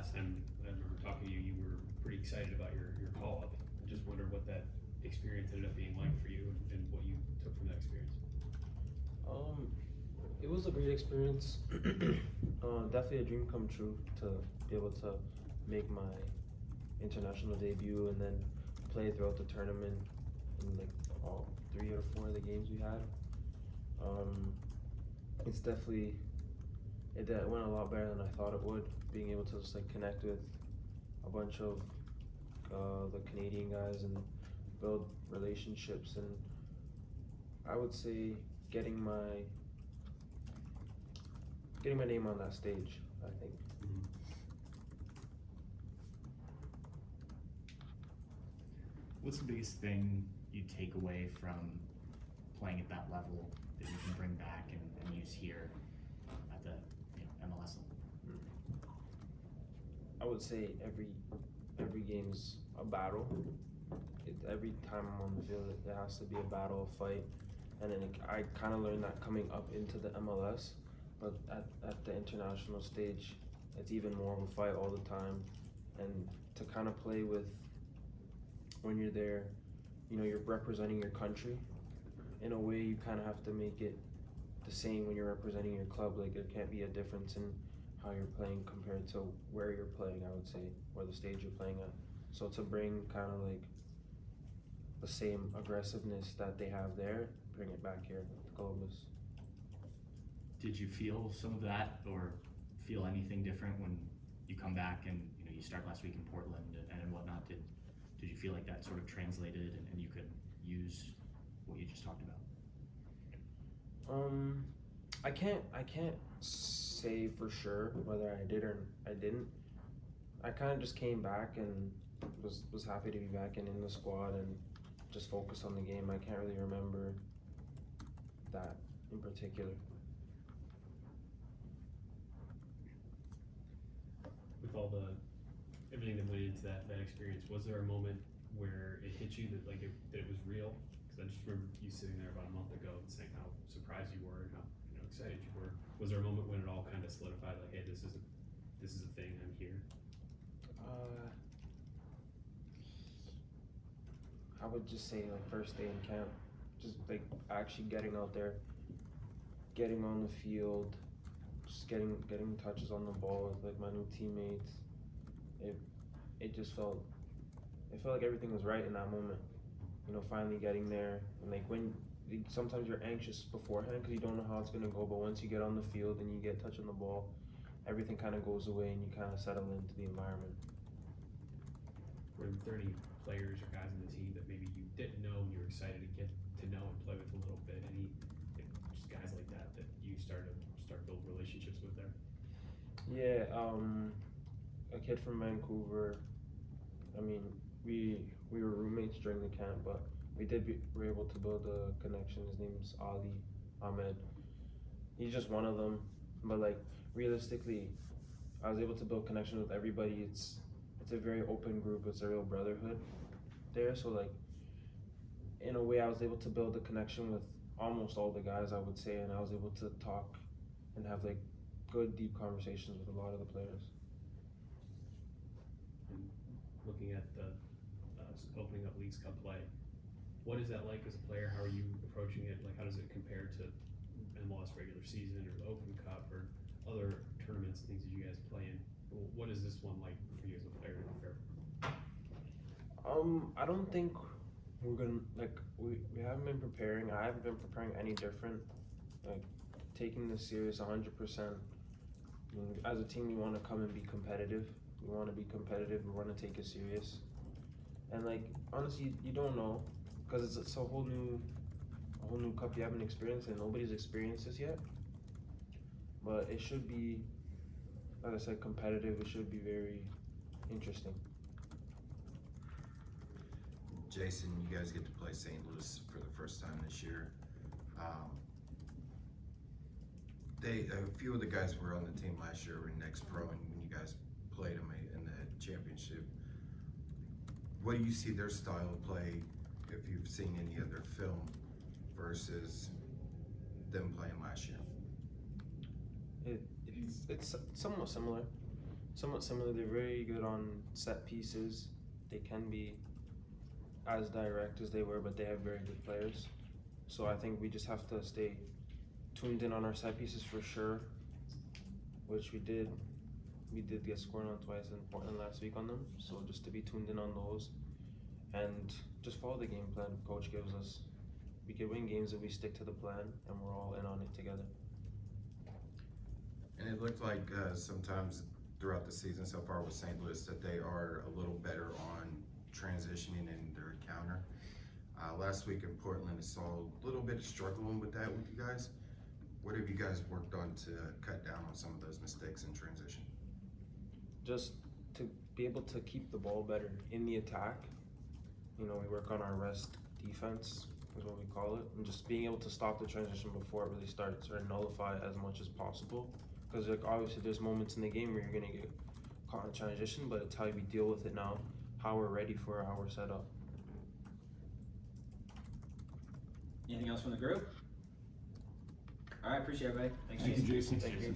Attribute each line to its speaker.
Speaker 1: last time I remember talking to you, you were pretty excited about your call up. I just wondered what that experience ended up being like for you and what you took from that experience.
Speaker 2: It was a great experience. Definitely a dream come true to be able to make my international debut and then play throughout the tournament in like all 3 or 4 of the games we had. It's definitely it went a lot better than I thought it would. Being able to just like connect with a bunch of the Canadian guys and build relationships, and I would say getting my getting my name on that stage, I think.
Speaker 1: Mm-hmm.
Speaker 3: What's the biggest thing you take away from playing at that level that you can bring back and use here at the MLS level?
Speaker 2: I would say every game's a battle. Every time I'm on the field, it has to be a battle, a fight, and then I kind of learned that coming up into the MLS, but at the international stage, it's even more of a fight all the time, and to kind of play with when you're there, you're representing your country. In a way, you kind of have to make it the same when you're representing your club. Like there can't be a difference in how you're playing compared to where you're playing, I would say, or the stage you're playing at. So to bring kind of like the same aggressiveness that they have there, bring it back here to Columbus.
Speaker 3: Did you feel some of that or feel anything different when you come back and you start last week in Portland and whatnot? Did you feel like that sort of translated and you could use what you just talked about?
Speaker 2: I can't say for sure whether I did or I didn't. I kind of just came back and was happy to be back and in the squad and just focus on the game. I can't really remember that in particular.
Speaker 1: With everything that went into that experience, was there a moment where it hit you that that it was real? Because I just remember you sitting there about a month ago and saying how surprised you were and how excited you were. Was there a moment when it all kind of solidified, like, hey, this is a thing, I'm here?
Speaker 2: I would just say like first day in camp, just like actually getting out there, getting on the field, just getting touches on the ball with like my new teammates. It just felt like everything was right in that moment. Finally getting there, and like when sometimes you're anxious beforehand because you don't know how it's gonna go, but once you get on the field and you get touch on the ball, everything kind of goes away and you kind of settle into the environment.
Speaker 1: Were there any players or guys on the team that maybe you didn't know and you were excited to get to know and play with a little bit? Any just guys like that you start build relationships with there?
Speaker 2: Yeah, a kid from Vancouver. I mean, we were roommates during the camp, but we're able to build a connection. His name's Ali Ahmed. He's just one of them, but like realistically, I was able to build connection with everybody. It's a very open group. It's a real brotherhood there. So like, in a way, I was able to build a connection with almost all the guys, I would say, and I was able to talk and have like good, deep conversations with a lot of the players.
Speaker 1: And looking at the opening up Leagues Cup play, what is that like as a player? How are you approaching it? Like, how does it compare to MLS regular season or the Open Cup or other tournaments and things that you guys play in? What is this one like for you as a player to prepare?
Speaker 2: I don't think we're gonna we haven't been preparing. I haven't been preparing any different. Like taking this serious 100%. As a team, we want to come and be competitive. We want to be competitive. We want to take it serious. And like honestly, you don't know because it's a whole new cup you haven't experienced and nobody's experienced this yet. But it should be, like I said, competitive. It should be very interesting.
Speaker 4: Jacen, you guys get to play St. Louis for the first time this year. A few of the guys were on the team last year were next pro, and when you guys played them in the championship, what do you see their style of play, if you've seen any other film, versus them playing last year?
Speaker 2: It's somewhat similar. somewhat similar. They're very good on set pieces. They can be as direct as they were, but they have very good players. So I think we just have to stay tuned in on our set pieces for sure, which we did. We did get scored on twice in Portland last week on them. So just to be tuned in on those and just follow the game plan coach gives us. We can win games if we stick to the plan and we're all in on it together.
Speaker 4: And it looked like sometimes throughout the season so far with St. Louis that they are a little better on transitioning in their counter. Last week in Portland, I saw a little bit of struggling with that with you guys. What have you guys worked on to cut down on some of those mistakes in transition?
Speaker 2: Just to be able to keep the ball better in the attack. You know, we work on our rest defense is what we call it, and just being able to stop the transition before it really starts or nullify as much as possible. Because like obviously there's moments in the game where you're gonna get caught in transition, but it's how we deal with it now, how we're ready for it, how we're set up.
Speaker 5: Anything else from the group? All right, appreciate it, everybody. Thanks,
Speaker 6: Thank you,
Speaker 5: Jacen.
Speaker 6: Jacen.
Speaker 2: Thank you.